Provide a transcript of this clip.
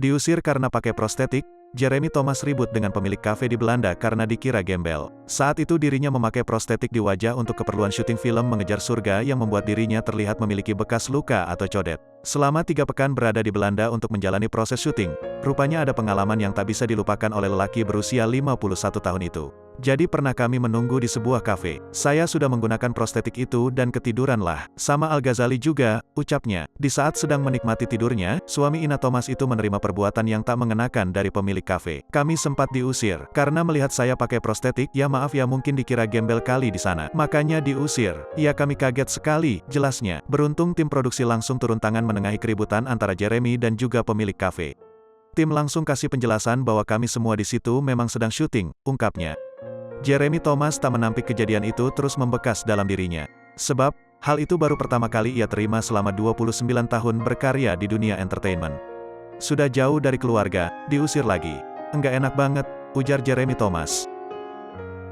Diusir karena pakai prostetik, Jeremy Thomas ribut dengan pemilik kafe di Belanda karena dikira gembel. Saat itu dirinya memakai prostetik di wajah untuk keperluan syuting film Mengejar Surga yang membuat dirinya terlihat memiliki bekas luka atau codet. Selama 3 pekan berada di Belanda untuk menjalani proses syuting, rupanya ada pengalaman yang tak bisa dilupakan oleh lelaki berusia 51 tahun itu. Jadi pernah kami menunggu di sebuah kafe. Saya sudah menggunakan prostetik itu dan ketiduranlah. Sama Al-Ghazali juga, ucapnya. Di saat sedang menikmati tidurnya, suami Ina Thomas itu menerima perbuatan yang tak mengenakan dari pemilik kafe. Kami sempat diusir. Karena melihat saya pakai prostetik, ya maaf ya mungkin dikira gembel kali di sana. Makanya diusir. Ya kami kaget sekali, jelasnya. Beruntung tim produksi langsung turun tangan menengahi keributan antara Jeremy dan juga pemilik kafe. Tim langsung kasih penjelasan bahwa kami semua di situ memang sedang syuting, ungkapnya. Jeremy Thomas tak menampik kejadian itu terus membekas dalam dirinya. Sebab, hal itu baru pertama kali ia terima selama 29 tahun berkarya di dunia entertainment. Sudah jauh dari keluarga, diusir lagi. Enggak enak banget, ujar Jeremy Thomas.